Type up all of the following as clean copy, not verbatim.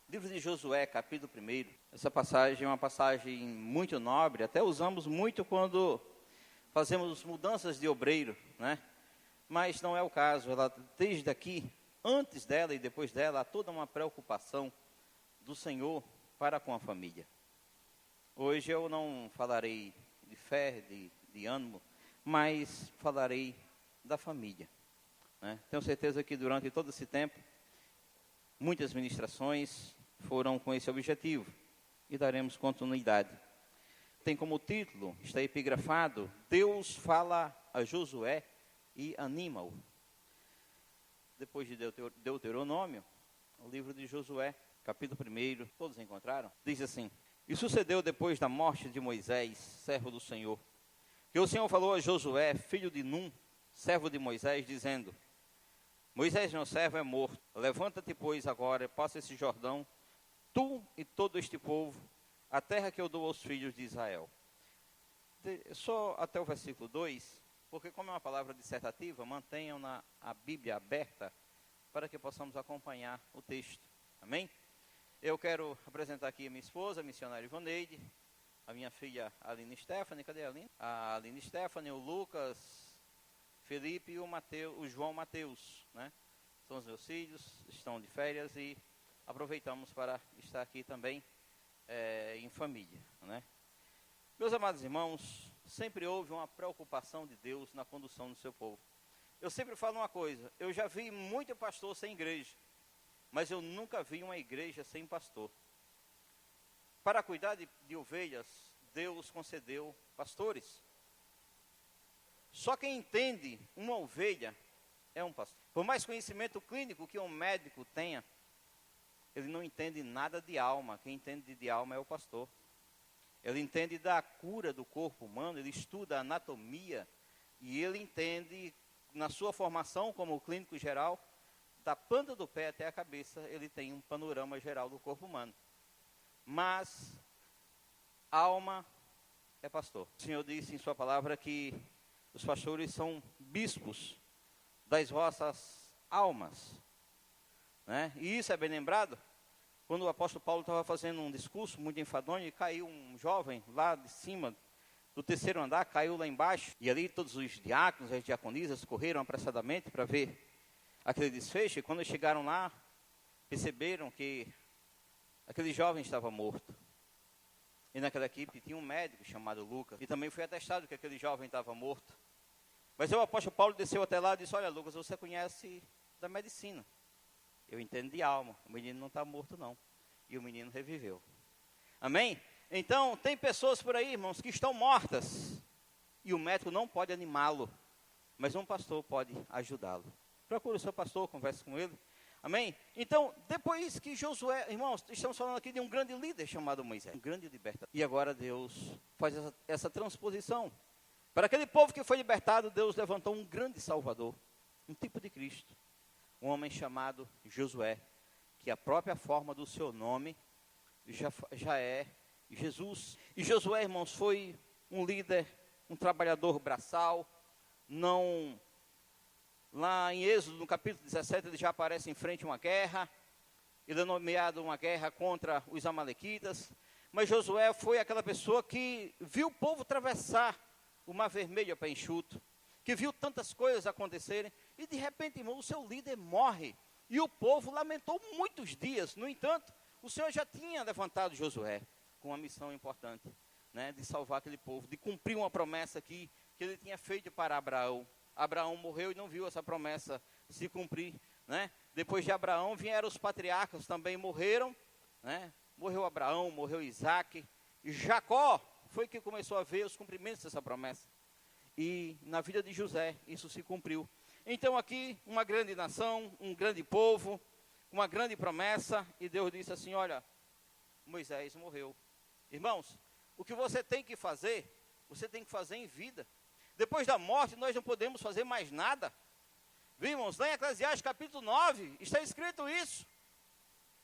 Livro de Josué, capítulo 1. Essa passagem é uma passagem muito nobre, até usamos muito quando fazemos mudanças de obreiro, né? Mas não é o caso. Ela, desde aqui, antes dela e depois dela, há toda uma preocupação do Senhor para com a família. Hoje eu não falarei de fé, de ânimo, mas falarei da família, né? Tenho certeza que durante todo esse tempo, muitas ministrações foram com esse objetivo e daremos continuidade. Tem como título, está epigrafado, Deus fala a Josué e anima-o. Depois de Deuteronômio, o livro de Josué, capítulo 1, todos encontraram? Diz assim: E sucedeu depois da morte de Moisés, servo do Senhor, que o Senhor falou a Josué, filho de Num, servo de Moisés, dizendo: Moisés, meu servo, é morto. Levanta-te, pois, agora, passa esse Jordão, tu e todo este povo, a terra que eu dou aos filhos de Israel. Só até o versículo 2, porque como é uma palavra dissertativa, mantenham a Bíblia aberta para que possamos acompanhar o texto. Amém? Eu quero apresentar aqui a minha esposa, a missionária Ivaneide, a minha filha Aline Stephanie, cadê a Aline? A Aline Stephanie, o Lucas, Felipe e o João Mateus, né? São os meus filhos, estão de férias e aproveitamos para estar aqui também em família, né? Meus amados irmãos, sempre houve uma preocupação de Deus na condução do seu povo. Eu sempre falo uma coisa, eu já vi muito pastor sem igreja, mas eu nunca vi uma igreja sem pastor. Para cuidar de ovelhas, Deus concedeu pastores. Só quem entende uma ovelha é um pastor. Por mais conhecimento clínico que um médico tenha, ele não entende nada de alma. Quem entende de alma é o pastor. Ele entende da cura do corpo humano, ele estuda a anatomia e ele entende, na sua formação como clínico geral, da planta do pé até a cabeça, ele tem um panorama geral do corpo humano. Mas, alma é pastor. O Senhor disse em sua palavra que os pastores são bispos das vossas almas, né? E isso é bem lembrado quando o apóstolo Paulo estava fazendo um discurso muito enfadonho e caiu um jovem lá de cima do 3º andar, caiu lá embaixo, e ali todos os diáconos, as diaconisas correram apressadamente para ver aquele desfecho, e quando chegaram lá, perceberam que aquele jovem estava morto. E naquela equipe tinha um médico chamado Lucas, e também foi atestado que aquele jovem estava morto. Mas o apóstolo Paulo desceu até lá e disse: olha, Lucas, você conhece da medicina. Eu entendo de alma, o menino não está morto não. E o menino reviveu. Amém? Então, tem pessoas por aí, irmãos, que estão mortas. E o médico não pode animá-lo. Mas um pastor pode ajudá-lo. Procure o seu pastor, converse com ele. Amém? Então, depois que Josué, irmãos, estamos falando aqui de um grande líder chamado Moisés. Um grande libertador. E agora Deus faz essa transposição. Para aquele povo que foi libertado, Deus levantou um grande salvador. Um tipo de Cristo. Um homem chamado Josué, que a própria forma do seu nome já é Jesus. E Josué, irmãos, foi um líder, um trabalhador braçal. Não, lá em Êxodo, no capítulo 17, ele já aparece em frente a uma guerra. Ele é nomeado uma guerra contra os amalequitas. Mas Josué foi aquela pessoa que viu o povo atravessar o Mar Vermelho a pé enxuto, que viu tantas coisas acontecerem, e de repente, irmão, o seu líder morre, e o povo lamentou muitos dias. No entanto, o Senhor já tinha levantado Josué, com uma missão importante, né, de salvar aquele povo, de cumprir uma promessa que ele tinha feito para Abraão. Abraão morreu e não viu essa promessa se cumprir, né? Depois de Abraão vieram os patriarcas, também morreram, né? Morreu Abraão, morreu Isaac, e Jacó foi que começou a ver os cumprimentos dessa promessa. E na vida de José, isso se cumpriu. Então aqui, uma grande nação, um grande povo, uma grande promessa, e Deus disse assim: olha, Moisés morreu. Irmãos, o que você tem que fazer em vida. Depois da morte, nós não podemos fazer mais nada. Vimos lá em Eclesiastes capítulo 9, está escrito isso.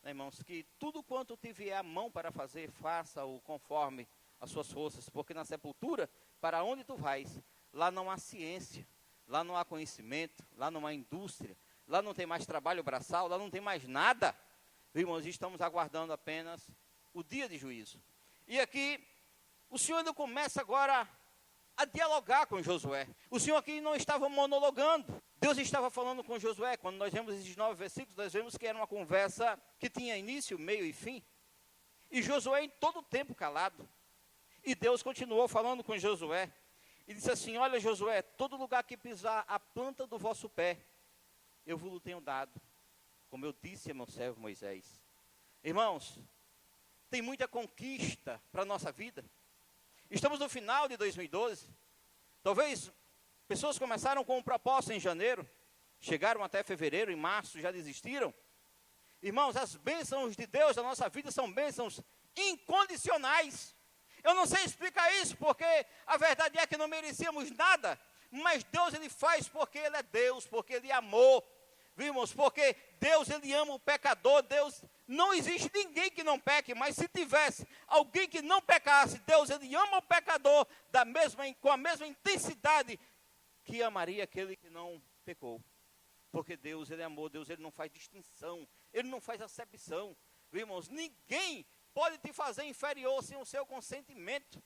Irmãos, que tudo quanto te vier a mão para fazer, faça-o conforme as suas forças, porque na sepultura, para onde tu vais, lá não há ciência, lá não há conhecimento, lá não há indústria, lá não tem mais trabalho braçal, lá não tem mais nada. Irmãos, estamos aguardando apenas o dia de juízo. E aqui, o Senhor ainda começa agora a dialogar com Josué. O Senhor aqui não estava monologando. Deus estava falando com Josué. Quando nós vemos esses 9 versículos, nós vemos que era uma conversa que tinha início, meio e fim. E Josué em todo o tempo calado. E Deus continuou falando com Josué. E disse assim: olha, Josué, todo lugar que pisar a planta do vosso pé, eu vos tenho dado, como eu disse a meu servo Moisés. Irmãos, tem muita conquista para a nossa vida. Estamos no final de 2012. Talvez pessoas começaram com um propósito em janeiro, chegaram até fevereiro, em março já desistiram. Irmãos, as bênçãos de Deus na nossa vida são bênçãos incondicionais. Eu não sei explicar isso, porque a verdade é que não merecíamos nada, mas Deus ele faz porque Ele é Deus, porque Ele amou. Vimos? Porque Deus ele ama o pecador. Deus, não existe ninguém que não peque, mas se tivesse alguém que não pecasse, Deus ele ama o pecador com a mesma intensidade que amaria aquele que não pecou. Porque Deus ele é amor, Deus ele não faz distinção, Ele não faz acepção. Irmãos, ninguém pode te fazer inferior sem o seu consentimento.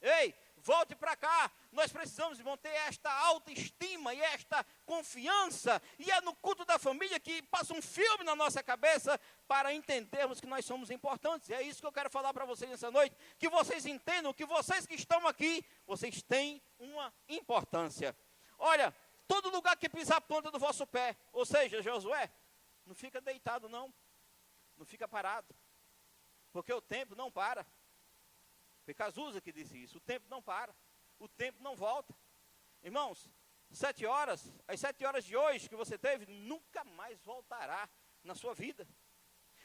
Ei, volte para cá. Nós precisamos, irmão, ter esta autoestima e esta confiança. E é no culto da família que passa um filme na nossa cabeça para entendermos que nós somos importantes. E é isso que eu quero falar para vocês nessa noite. Que vocês entendam que vocês que estão aqui, vocês têm uma importância. Olha, todo lugar que pisar a planta do vosso pé, ou seja, Josué, não fica deitado não. Não fica parado. Porque o tempo não para. Foi Cazuza que disse isso. O tempo não para. O tempo não volta. Irmãos, 7 horas, as 7 horas de hoje que você teve, nunca mais voltará na sua vida.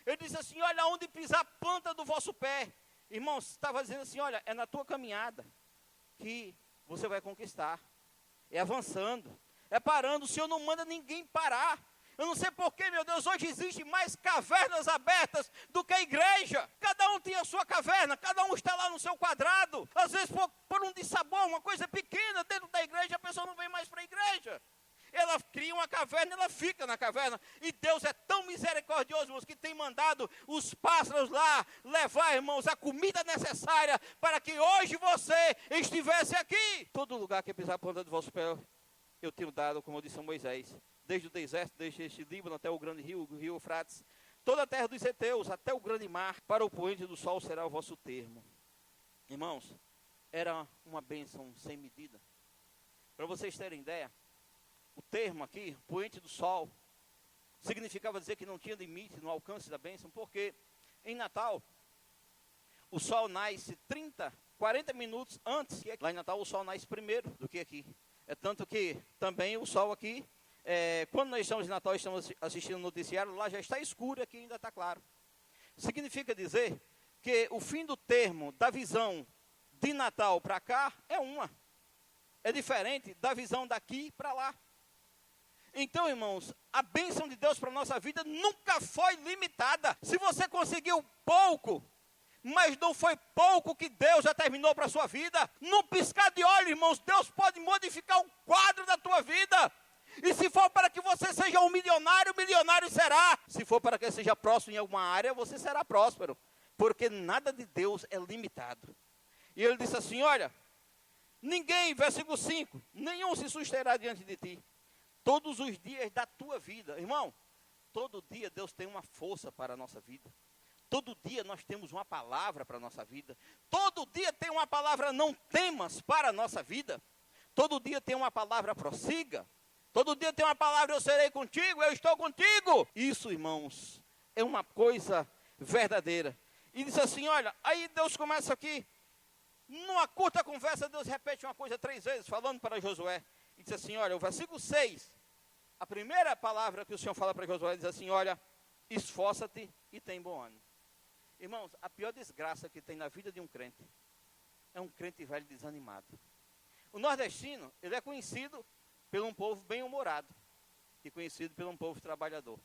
Ele disse assim: olha, onde pisar a planta do vosso pé. Irmãos, estava dizendo assim: olha, é na tua caminhada que você vai conquistar. É avançando, é parando. O Senhor não manda ninguém parar. Eu não sei porquê, meu Deus, hoje existem mais cavernas abertas do que a igreja. Cada um tem a sua caverna, cada um está lá no seu quadrado. Às vezes por um dissabor, uma coisa pequena dentro da igreja, a pessoa não vem mais para a igreja. Ela cria uma caverna, ela fica na caverna. E Deus é tão misericordioso, irmãos, que tem mandado os pássaros lá levar, irmãos, a comida necessária para que hoje você estivesse aqui. Todo lugar que pisar a planta do vosso pé, eu tenho dado, como eu disse a Moisés. Desde o deserto, desde este Líbano até o grande rio, o rio Eufrates, toda a terra dos heteus, até o grande mar, para o poente do sol será o vosso termo. Irmãos, era uma bênção sem medida. Para vocês terem ideia, o termo aqui, poente do sol, significava dizer que não tinha limite no alcance da bênção, porque em Natal, o sol nasce 40 minutos antes. Lá em Natal o sol nasce primeiro do que aqui. É tanto que também o sol aqui, quando nós estamos em Natal, estamos assistindo o noticiário, lá já está escuro, aqui ainda está claro. Significa dizer que o fim do termo da visão de Natal para cá é diferente da visão daqui para lá. Então, irmãos, a bênção de Deus para a nossa vida nunca foi limitada. Se você conseguiu pouco, mas não foi pouco que Deus já terminou para a sua vida, num piscar de olho, irmãos, Deus pode modificar o quadro da tua vida. E se for para que você seja um milionário, milionário será. Se for para que seja próspero em alguma área, você será próspero. Porque nada de Deus é limitado. E ele disse assim, olha, ninguém, versículo 5, nenhum se susterá diante de ti, todos os dias da tua vida. Irmão, todo dia Deus tem uma força para a nossa vida. Todo dia nós temos uma palavra para a nossa vida. Todo dia tem uma palavra não temas para a nossa vida. Todo dia tem uma palavra prossiga. Todo dia tem uma palavra, eu serei contigo, eu estou contigo. Isso, irmãos, é uma coisa verdadeira. E diz assim, olha, aí Deus começa aqui, numa curta conversa, Deus repete uma coisa 3 vezes, falando para Josué. E diz assim, olha, o versículo 6, a primeira palavra que o Senhor fala para Josué, diz assim, olha, esforça-te e tem bom ânimo. Irmãos, a pior desgraça que tem na vida de um crente, é um crente velho desanimado. O nordestino, ele é conhecido por um povo bem-humorado e conhecido por um povo trabalhador.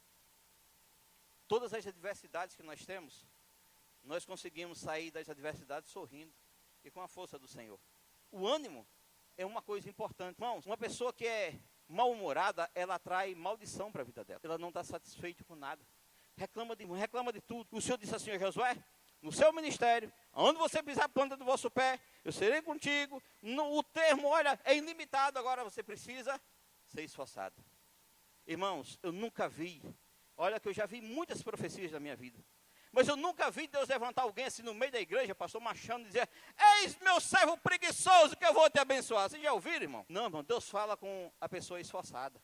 Todas as adversidades que nós temos, nós conseguimos sair das adversidades sorrindo e com a força do Senhor. O ânimo é uma coisa importante. Irmãos, uma pessoa que é mal-humorada, ela atrai maldição para a vida dela. Ela não está satisfeita com nada. reclama de tudo. O Senhor disse assim a Josué, no seu ministério, onde você pisar a planta do vosso pé, eu serei contigo. O termo, olha, é ilimitado, agora você precisa ser esforçado. Irmãos, eu nunca vi, olha que eu já vi muitas profecias na minha vida, mas eu nunca vi Deus levantar alguém assim no meio da igreja, pastor Machado, e dizer, eis meu servo preguiçoso que eu vou te abençoar. Vocês já ouviram, irmão? Não, irmão, Deus fala com a pessoa esforçada.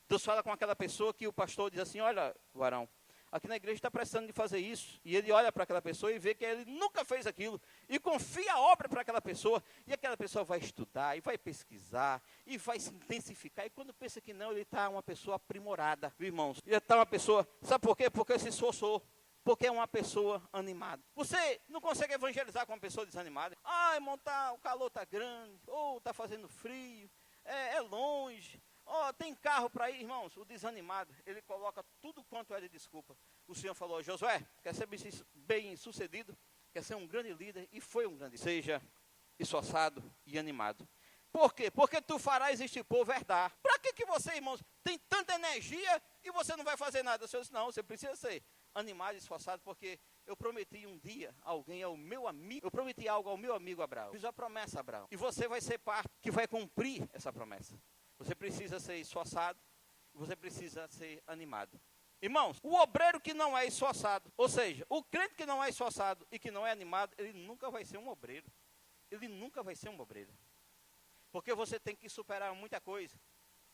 Deus fala com aquela pessoa que o pastor diz assim, olha, varão, aqui na igreja está precisando de fazer isso. E ele olha para aquela pessoa e vê que ele nunca fez aquilo. E confia a obra para aquela pessoa. E aquela pessoa vai estudar, e vai pesquisar, e vai se intensificar. E quando pensa que não, ele está uma pessoa aprimorada, viu, irmãos? Ele está uma pessoa, sabe por quê? Porque se esforçou. Porque é uma pessoa animada. Você não consegue evangelizar com uma pessoa desanimada. Ah, irmão, o calor está grande, ou está fazendo frio, é longe. Tem carro para ir, irmãos. O desanimado, ele coloca tudo quanto é de desculpa. O Senhor falou, Josué, quer ser bem sucedido, quer ser um grande líder, e foi um grande. Seja esforçado e animado. Por quê? Porque tu farás este povo herdar. Para que você, irmãos, tem tanta energia e você não vai fazer nada? O Senhor disse, não, você precisa ser animado e esforçado, porque eu prometi um dia ao meu amigo, eu prometi algo ao meu amigo Abraão. Fiz uma promessa a Abraão. E você vai ser parte que vai cumprir essa promessa. Você precisa ser esforçado, você precisa ser animado. Irmãos, o obreiro que não é esforçado, ou seja, o crente que não é esforçado e que não é animado, ele nunca vai ser um obreiro. Ele nunca vai ser um obreiro. Porque você tem que superar muita coisa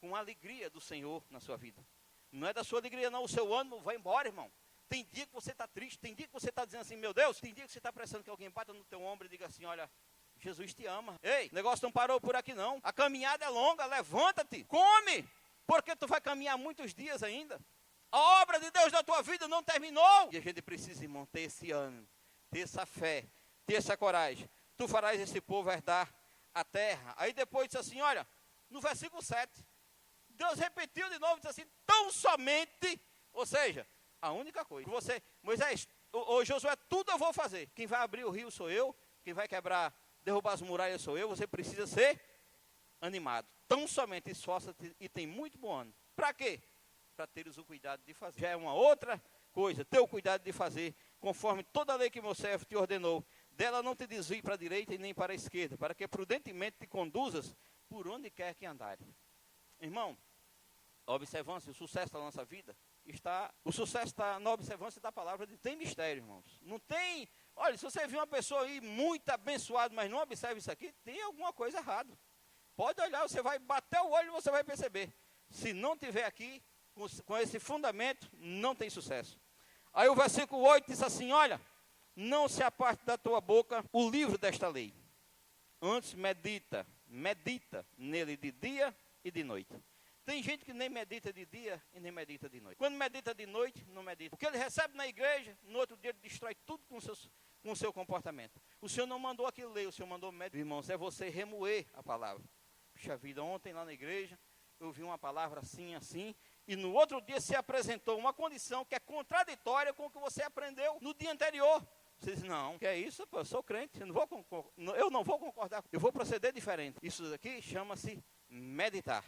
com a alegria do Senhor na sua vida. Não é da sua alegria não, o seu ânimo vai embora, irmão. Tem dia que você está triste, tem dia que você está dizendo assim, meu Deus, tem dia que você está precisando que alguém bata no teu ombro e diga assim, olha, Jesus te ama. Ei, o negócio não parou por aqui não. A caminhada é longa, levanta-te, come, porque tu vai caminhar muitos dias ainda. A obra de Deus na tua vida não terminou. E a gente precisa, irmão, ter esse ânimo, ter essa fé, ter essa coragem. Tu farás esse povo herdar a terra. Aí depois diz assim, olha, no versículo 7, Deus repetiu de novo, diz assim, tão somente, ou seja, a única coisa, você, Moisés, ô Josué, tudo eu vou fazer. Quem vai abrir o rio sou eu, quem vai derrubar as muralhas sou eu, você precisa ser animado. Tão somente esforça-te e tem muito bom ânimo. Para quê? Para teres o cuidado de fazer. Já é uma outra coisa, ter o cuidado de fazer, conforme toda a lei que meu servo te ordenou. Dela não te desvie para a direita e nem para a esquerda, para que prudentemente te conduzas por onde quer que andares. Irmão, a observância, o sucesso da nossa vida, o sucesso está na observância da palavra de Deus. Tem mistério, irmãos. Não tem, olha, se você vir uma pessoa aí muito abençoada, mas não observa isso aqui, tem alguma coisa errada. Pode olhar, você vai bater o olho e você vai perceber. Se não tiver aqui, com esse fundamento, não tem sucesso. Aí o versículo 8 diz assim, olha, não se aparte da tua boca o livro desta lei. Antes medita nele de dia e de noite. Tem gente que nem medita de dia e nem medita de noite. Quando medita de noite, não medita. O que ele recebe na igreja, no outro dia ele destrói tudo com o seu comportamento. O Senhor não mandou aquilo ler, o Senhor mandou meditar. Irmãos, é você remoer a palavra. Puxa vida, ontem lá na igreja, eu vi uma palavra assim, assim, e no outro dia se apresentou uma condição que é contraditória com o que você aprendeu no dia anterior. Você diz, não, que é isso? Pô, eu sou crente, eu não vou concordar, eu vou proceder diferente. Isso aqui chama-se meditar.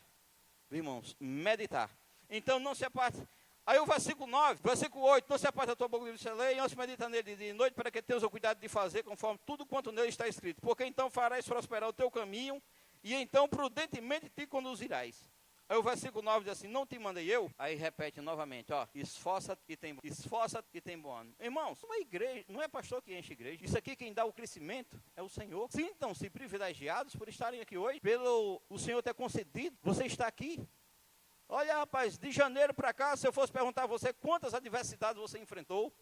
Irmãos, meditar. Então não se aparte. Aí o versículo 9, versículo 8, não se aparte da tua boca do livro desta lei, antes medita nele de noite, para que tenhas o cuidado de fazer conforme tudo quanto nele está escrito. Porque então farás prosperar o teu caminho, e então prudentemente te conduzirás. Aí o versículo 9 diz assim, não te mandei eu? Aí repete novamente, ó, esforça-te e tem bom ânimo. Irmãos, uma igreja, não é pastor que enche igreja. Isso aqui quem dá o crescimento é o Senhor. Sintam-se privilegiados por estarem aqui hoje, pelo o Senhor ter concedido, você está aqui. Olha, rapaz, de janeiro para cá, se eu fosse perguntar a você quantas adversidades você enfrentou,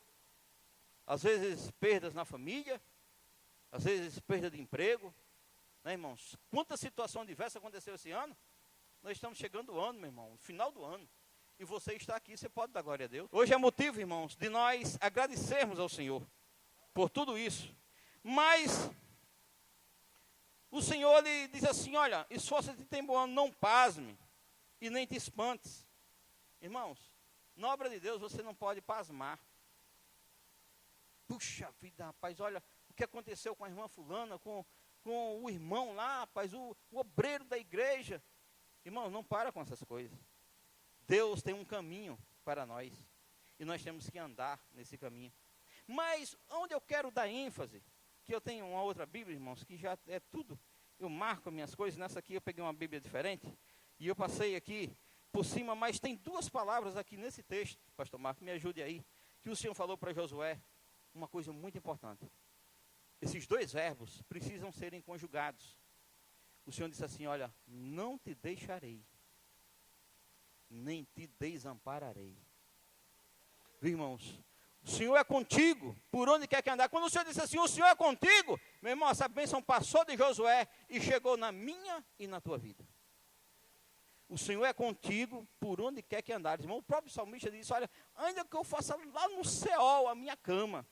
às vezes perdas na família, às vezes perda de emprego, né, irmãos? Quantas situações diversas aconteceu esse ano? Nós estamos chegando o ano, meu irmão, no final do ano. E você está aqui, você pode dar glória a Deus. Hoje é motivo, irmãos, de nós agradecermos ao Senhor por tudo isso. Mas o Senhor, ele diz assim, olha, esforça-te e tem bom ano, não pasme e nem te espantes. Irmãos, na obra de Deus você não pode pasmar. Puxa vida, rapaz, olha o que aconteceu com a irmã fulana, com o irmão lá, rapaz, o obreiro da igreja. Irmãos, não para com essas coisas. Deus tem um caminho para nós. E nós temos que andar nesse caminho. Mas onde eu quero dar ênfase, que eu tenho uma outra Bíblia, irmãos, que já é tudo, eu marco minhas coisas, nessa aqui eu peguei uma Bíblia diferente, e eu passei aqui por cima, mas tem duas palavras aqui nesse texto, pastor Marco, me ajude aí, que o Senhor falou para Josué, uma coisa muito importante. Esses dois verbos precisam serem conjugados. O Senhor disse assim, olha, não te deixarei, nem te desampararei. Viu, irmãos? O Senhor é contigo, por onde quer que andar. Quando o Senhor disse assim, o Senhor é contigo, meu irmão, essa bênção passou de Josué e chegou na minha e na tua vida. O Senhor é contigo, por onde quer que andares. Irmão, o próprio salmista disse, olha, ainda que eu faça lá no Seol a minha cama,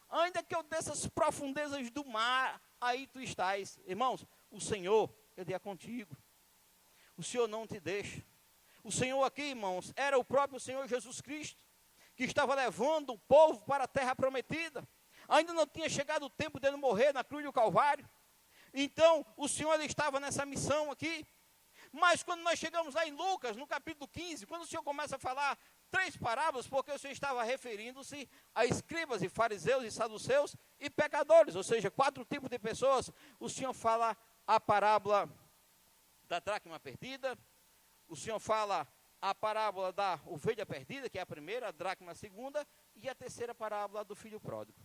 ainda que eu desça as profundezas do mar, aí tu estás. Irmãos, o Senhor, Ele é contigo. O Senhor não te deixa. O Senhor aqui, irmãos, era o próprio Senhor Jesus Cristo, que estava levando o povo para a terra prometida. Ainda não tinha chegado o tempo dele morrer na cruz do Calvário. Então, o Senhor ele estava nessa missão aqui. Mas quando nós chegamos lá em Lucas, no capítulo 15, quando o Senhor começa a falar 3 parábolas, porque o Senhor estava referindo-se a escribas e fariseus e saduceus e pecadores, ou seja, 4 tipos de pessoas. O Senhor fala a parábola da dracma perdida, o Senhor fala a parábola da ovelha perdida, que é a primeira, a dracma a segunda, e a terceira parábola do filho pródigo.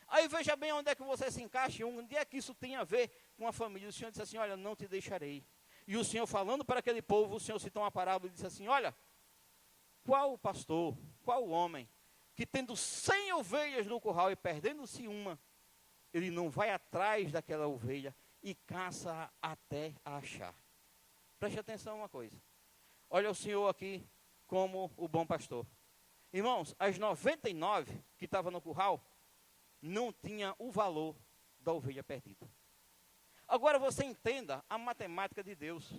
Aí veja bem onde é que você se encaixa, onde é que isso tem a ver com a família. O Senhor disse assim, olha, não te deixarei. E o Senhor falando para aquele povo, o Senhor citou uma parábola e disse assim, olha, qual o pastor, qual o homem, que tendo 100 ovelhas no curral e perdendo-se uma, ele não vai atrás daquela ovelha e caça até a achar. Preste atenção uma coisa. Olha o Senhor aqui como o bom pastor. Irmãos, as 99 que estavam no curral, não tinha o valor da ovelha perdida. Agora você entenda a matemática de Deus.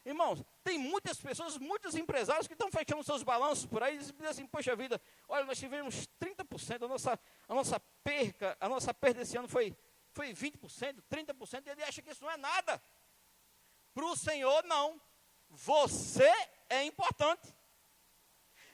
Irmãos, tem muitas pessoas, muitos empresários que estão fechando seus balanços por aí e dizem assim, poxa vida, olha, nós tivemos 30%, a nossa perda esse ano foi 20%, 30%, e ele acha que isso não é nada. Para o Senhor, não. Você é importante.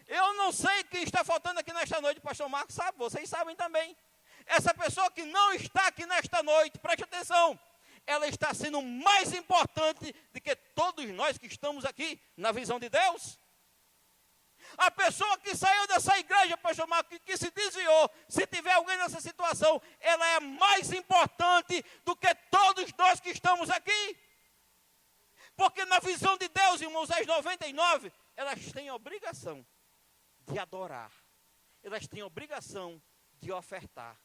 Eu não sei quem está faltando aqui nesta noite, pastor Marcos sabe, vocês sabem também. Essa pessoa que não está aqui nesta noite, preste atenção, ela está sendo mais importante do que todos nós que estamos aqui na visão de Deus. A pessoa que saiu dessa igreja, pastor Marcos, que se desviou, se tiver alguém nessa situação, ela é mais importante do que todos nós que estamos aqui. Porque na visão de Deus, irmãos, as 99, elas têm obrigação de adorar. Elas têm obrigação de ofertar.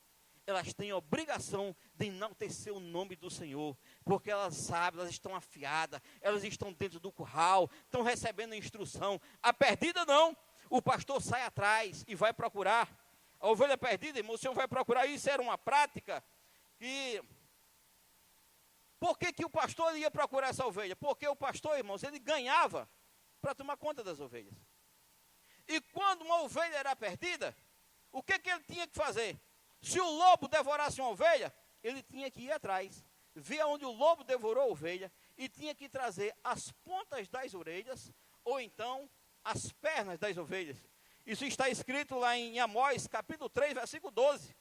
Elas têm obrigação de enaltecer o nome do Senhor. Porque elas sabem, elas estão afiadas, elas estão dentro do curral, estão recebendo instrução. A perdida não. O pastor sai atrás e vai procurar. A ovelha perdida, irmão, o Senhor vai procurar. Isso era uma prática que... Por que o pastor ia procurar essa ovelha? Porque o pastor, irmãos, ele ganhava para tomar conta das ovelhas. E quando uma ovelha era perdida, o que ele tinha que fazer? Se o lobo devorasse uma ovelha, ele tinha que ir atrás, ver onde o lobo devorou a ovelha, e tinha que trazer as pontas das orelhas, ou então as pernas das ovelhas. Isso está escrito lá em Amós, capítulo 3, versículo 12.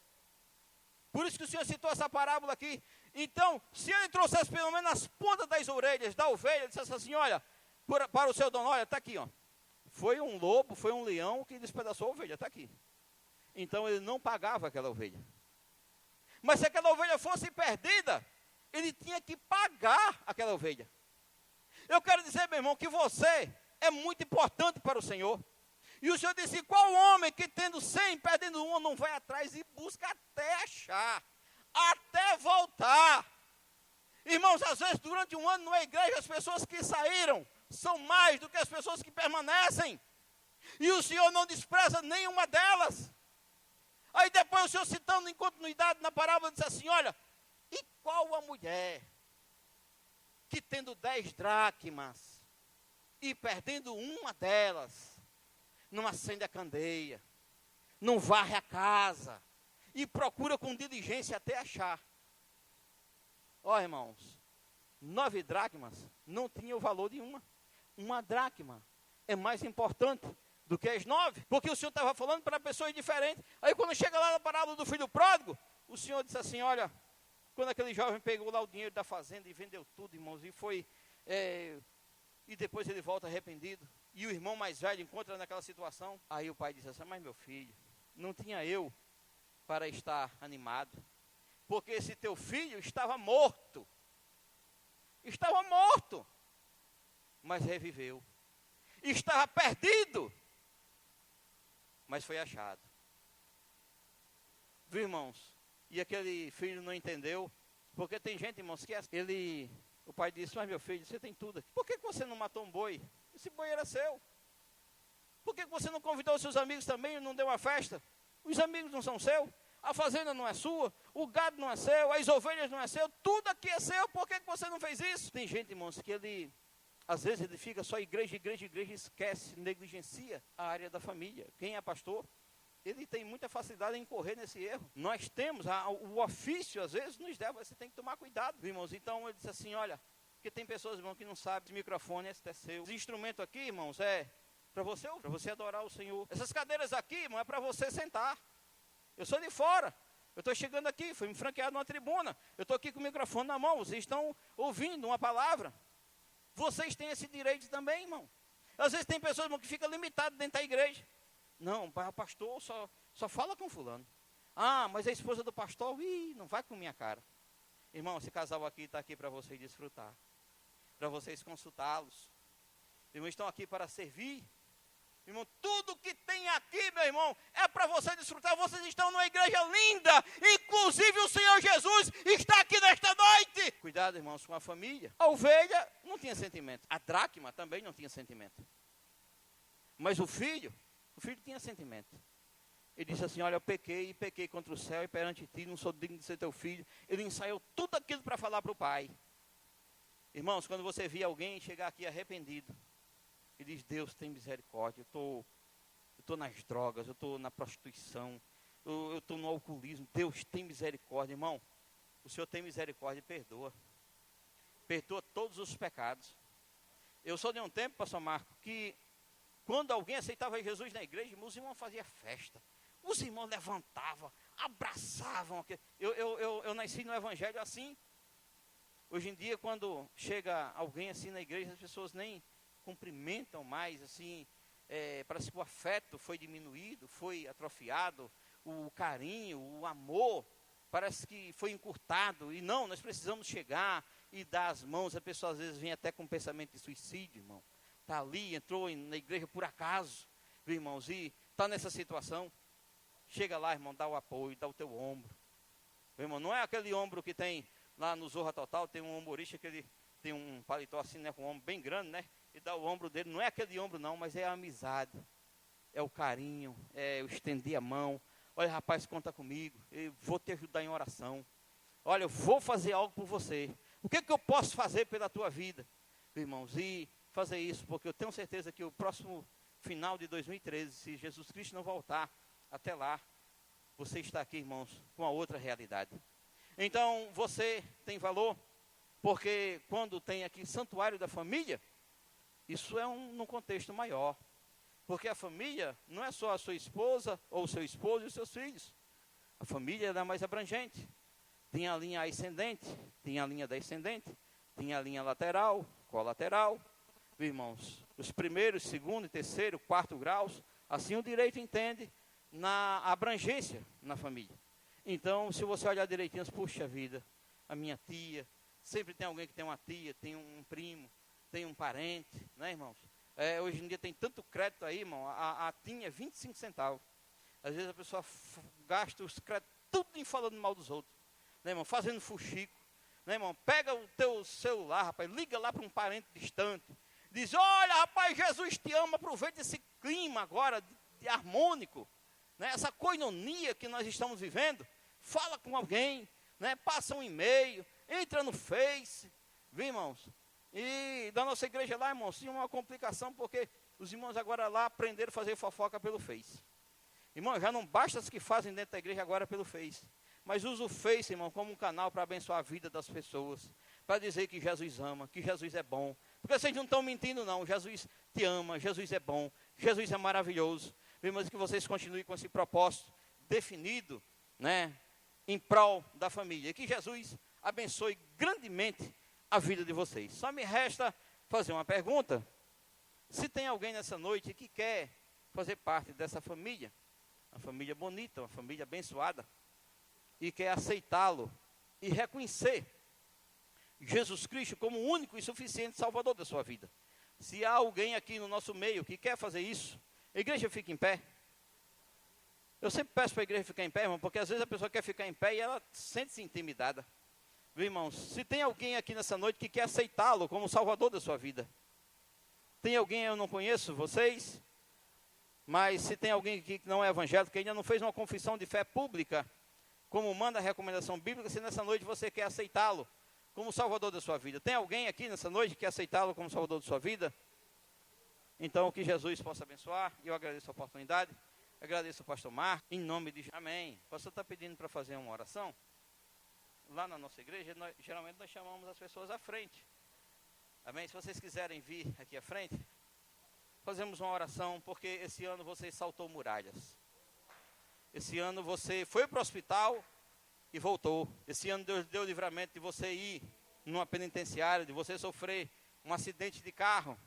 Por isso que o Senhor citou essa parábola aqui. Então, se ele trouxesse pelo menos as pontas das orelhas da ovelha, ele dissesse assim, olha, para o seu dono, olha, está aqui, ó. Foi um lobo, foi um leão que despedaçou a ovelha, está aqui. Então, ele não pagava aquela ovelha. Mas se aquela ovelha fosse perdida, ele tinha que pagar aquela ovelha. Eu quero dizer, meu irmão, que você é muito importante para o Senhor. E o Senhor disse, qual homem que tendo 100, perdendo uma, não vai atrás e busca até achar, até voltar. Irmãos, às vezes durante um ano na igreja, as pessoas que saíram são mais do que as pessoas que permanecem. E o Senhor não despreza nenhuma delas. Aí depois o Senhor citando em continuidade na parábola, diz assim, olha, e qual a mulher que tendo 10 dracmas e perdendo uma delas, não acende a candeia, não varre a casa e procura com diligência até achar. Ó, irmãos, 9 dracmas não tinha o valor de uma. Uma dracma é mais importante do que as 9, porque o Senhor estava falando para pessoas diferentes. Aí quando chega lá na parábola do filho pródigo, o Senhor disse assim, olha, quando aquele jovem pegou lá o dinheiro da fazenda e vendeu tudo, irmãos, e foi, e depois ele volta arrependido, e o irmão mais velho encontra naquela situação, aí o pai disse assim, mas meu filho, não tinha eu para estar animado, porque esse teu filho estava morto, mas reviveu, estava perdido, mas foi achado. Viu, irmãos? E aquele filho não entendeu, porque tem gente, irmãos, que o pai disse, mas meu filho, você tem tudo aqui. Por que você não matou um boi? Esse boi era seu. Por que você não convidou os seus amigos também e não deu uma festa? Os amigos não são seus, a fazenda não é sua, o gado não é seu, as ovelhas não é seu, tudo aqui é seu, por que você não fez isso? Tem gente, irmãos, que às vezes ele fica só igreja, esquece, negligencia a área da família. Quem é pastor, ele tem muita facilidade em incorrer nesse erro. Nós temos, o ofício às vezes nos leva, você tem que tomar cuidado, irmãos. Então ele disse assim, olha, porque tem pessoas, irmãos, que não sabem, esse microfone esse é seu. Esse instrumento aqui, irmãos, é para você adorar o Senhor. Essas cadeiras aqui, irmão, é para você sentar. Eu sou de fora, eu estou chegando aqui, fui me franqueado numa tribuna, eu estou aqui com o microfone na mão, vocês estão ouvindo uma palavra. Vocês têm esse direito também, irmão. Às vezes tem pessoas, irmão, que ficam limitadas dentro da igreja. Não, o pastor só fala com fulano. Ah, mas a esposa do pastor, não vai com minha cara. Irmão, esse casal aqui está aqui para vocês desfrutar. Para vocês consultá-los. Irmãos, estão aqui para servir. Irmão, tudo que tem aqui, meu irmão, é para você desfrutar. Vocês estão numa igreja linda. Inclusive o Senhor Jesus está aqui nesta noite. Cuidado, irmãos, com a família. A ovelha não tinha sentimento. A dracma também não tinha sentimento. Mas o filho tinha sentimento. Ele disse assim, olha, eu pequei contra o céu e perante ti, não sou digno de ser teu filho. Ele ensaiou tudo aquilo para falar para o pai. Irmãos, quando você vê alguém chegar aqui arrependido, e diz, Deus tem misericórdia, eu estou nas drogas, eu estou na prostituição, eu estou no alcoolismo, Deus tem misericórdia, irmão. O Senhor tem misericórdia e perdoa. Perdoa todos os pecados. Eu sou de um tempo, pastor Marco, que quando alguém aceitava Jesus na igreja, os irmãos faziam festa. Os irmãos levantavam, abraçavam. Eu nasci no evangelho assim. Hoje em dia, quando chega alguém assim na igreja, as pessoas nem cumprimentam mais, assim, parece que o afeto foi diminuído, foi atrofiado, o carinho, o amor, parece que foi encurtado. E não, nós precisamos chegar e dar as mãos. A pessoa às vezes vem até com pensamento de suicídio, irmão. Está ali, entrou na igreja por acaso, viu, irmãos, e está nessa situação. Chega lá, irmão, dá o apoio, dá o teu ombro. Viu, irmão, não é aquele ombro que tem lá no Zorra Total, tem um humorista que ele tem um paletó assim, né, com um ombro bem grande, né, e dá o ombro dele. Não é aquele ombro não, mas é a amizade, é o carinho, é o estender a mão. Olha, rapaz, conta comigo, eu vou te ajudar em oração. Olha, eu vou fazer algo por você. O que eu posso fazer pela tua vida, irmãos? E fazer isso, porque eu tenho certeza que o próximo final de 2013, se Jesus Cristo não voltar, até lá, você está aqui, irmãos, com a outra realidade. Então, você tem valor, porque quando tem aqui santuário da família, isso é num contexto maior. Porque a família não é só a sua esposa, ou o seu esposo e os seus filhos. A família é mais abrangente. Tem a linha ascendente, tem a linha descendente, tem a linha lateral, colateral. Irmãos, os primeiros, segundo, terceiro, quarto graus, assim o direito entende na abrangência na família. Então, se você olhar direitinho, puxa vida, a minha tia, sempre tem alguém que tem uma tia, tem um primo, tem um parente, né, irmãos? Hoje em dia tem tanto crédito aí, irmão, a tinha é 25 centavos. Às vezes a pessoa gasta os créditos tudo em falando mal dos outros, né, irmão? Fazendo fuxico, né, irmão? Pega o teu celular, rapaz, liga lá para um parente distante, diz, olha, rapaz, Jesus te ama, aproveita esse clima agora de harmônico, né? Essa coinonia que nós estamos vivendo, fala com alguém, né? Passa um e-mail, entra no Face, viu, irmãos? E da nossa igreja lá, irmãos, tinha uma complicação, porque os irmãos agora lá aprenderam a fazer fofoca pelo Face. Irmão, já não basta as que fazem dentro da igreja agora pelo Face, mas usa o Face, irmão, como um canal para abençoar a vida das pessoas, para dizer que Jesus ama, que Jesus é bom. Porque vocês não estão mentindo não, Jesus te ama, Jesus é bom, Jesus é maravilhoso. Irmãos, que vocês continuem com esse propósito definido, né, em prol da família. E que Jesus abençoe grandemente a vida de vocês. Só me resta fazer uma pergunta. Se tem alguém nessa noite que quer fazer parte dessa família, uma família bonita, uma família abençoada, e quer aceitá-lo e reconhecer Jesus Cristo como o único e suficiente Salvador da sua vida. Se há alguém aqui no nosso meio que quer fazer isso, a igreja fica em pé. Eu sempre peço para a igreja ficar em pé, irmão, porque às vezes a pessoa quer ficar em pé e ela sente-se intimidada. Viu, irmãos? Se tem alguém aqui nessa noite que quer aceitá-lo como Salvador da sua vida. Tem alguém, eu não conheço vocês, mas se tem alguém aqui que não é evangélico, que ainda não fez uma confissão de fé pública, como manda a recomendação bíblica, se nessa noite você quer aceitá-lo como Salvador da sua vida. Tem alguém aqui nessa noite que quer aceitá-lo como Salvador da sua vida? Então, que Jesus possa abençoar. E eu agradeço a oportunidade. Agradeço ao pastor Marcos. Em nome de Jesus. Amém. O pastor está pedindo para fazer uma oração. Lá na nossa igreja, geralmente nós chamamos as pessoas à frente. Amém? Se vocês quiserem vir aqui à frente, fazemos uma oração, porque esse ano você saltou muralhas. Esse ano você foi para o hospital e voltou. Esse ano Deus deu o livramento de você ir numa penitenciária, de você sofrer um acidente de carro,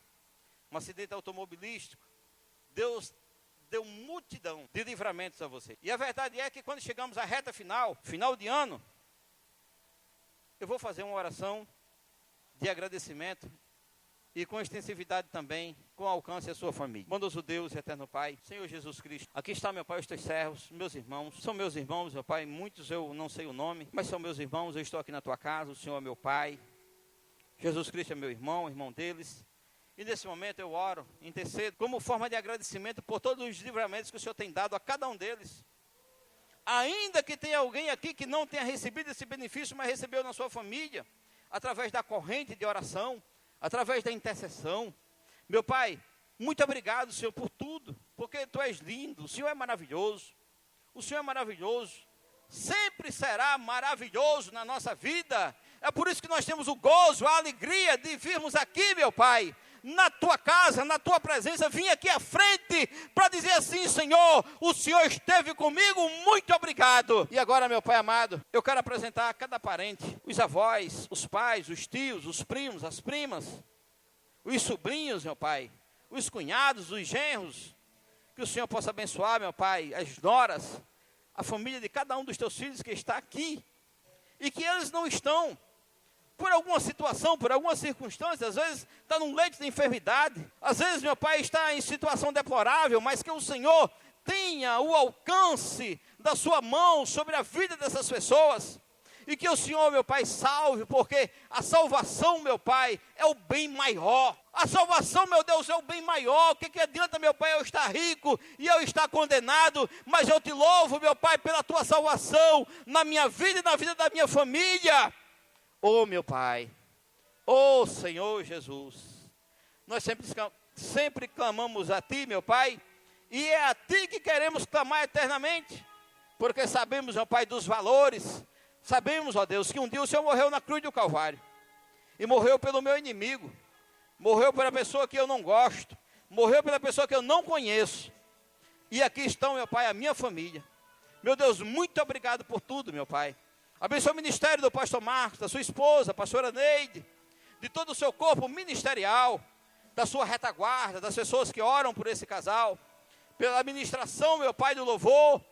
um acidente automobilístico. Deus deu multidão de livramentos a você. E a verdade é que quando chegamos à reta final, final de ano, eu vou fazer uma oração de agradecimento e com extensividade também, com alcance à sua família. Bondoso Deus e eterno Pai, Senhor Jesus Cristo, aqui está, meu Pai, os teus servos, meus irmãos, são meus irmãos, meu Pai, muitos eu não sei o nome, mas são meus irmãos, eu estou aqui na tua casa, o Senhor é meu Pai, Jesus Cristo é meu irmão, irmão deles, e nesse momento eu oro, intercedo, como forma de agradecimento por todos os livramentos que o Senhor tem dado a cada um deles. Ainda que tenha alguém aqui que não tenha recebido esse benefício, mas recebeu na sua família, através da corrente de oração, através da intercessão. Meu Pai, muito obrigado, Senhor, por tudo, porque Tu és lindo, o Senhor é maravilhoso, o Senhor é maravilhoso, sempre será maravilhoso na nossa vida. É por isso que nós temos o gozo, a alegria de virmos aqui, meu Pai, na Tua casa, na Tua presença, vim aqui à frente para dizer assim: Senhor, o Senhor esteve comigo, muito obrigado. E agora, meu Pai amado, eu quero apresentar a cada parente, os avós, os pais, os tios, os primos, as primas, os sobrinhos, meu Pai, os cunhados, os genros, que o Senhor possa abençoar, meu Pai, as noras, a família de cada um dos Teus filhos que está aqui, e que eles não estão por alguma situação, por alguma circunstância, às vezes está num leito de enfermidade, às vezes, meu Pai, está em situação deplorável, mas que o Senhor tenha o alcance da sua mão sobre a vida dessas pessoas, e que o Senhor, meu Pai, salve, porque a salvação, meu Pai, é o bem maior. A salvação, meu Deus, é o bem maior. O que adianta, meu Pai, eu estar rico e eu estar condenado? Mas eu te louvo, meu Pai, pela Tua salvação na minha vida e na vida da minha família. Oh, meu Pai, oh, Senhor Jesus, nós sempre clamamos a Ti, meu Pai, e é a Ti que queremos clamar eternamente, porque sabemos, meu Pai, dos valores, sabemos, ó Deus, que um dia o Senhor morreu na cruz do Calvário, e morreu pelo meu inimigo, morreu pela pessoa que eu não gosto, morreu pela pessoa que eu não conheço, e aqui estão, meu Pai, a minha família. Meu Deus, muito obrigado por tudo, meu Pai. Abençoe o ministério do pastor Marcos, da sua esposa, a pastora Neide, de todo o seu corpo ministerial, da sua retaguarda, das pessoas que oram por esse casal, pela administração, meu Pai, do louvor,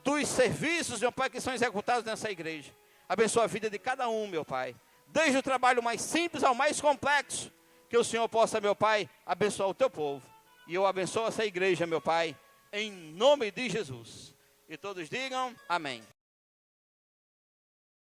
dos serviços, meu Pai, que são executados nessa igreja. Abençoe a vida de cada um, meu Pai, desde o trabalho mais simples ao mais complexo, que o Senhor possa, meu Pai, abençoar o Teu povo. E eu abençoo essa igreja, meu Pai, em nome de Jesus. E todos digam amém.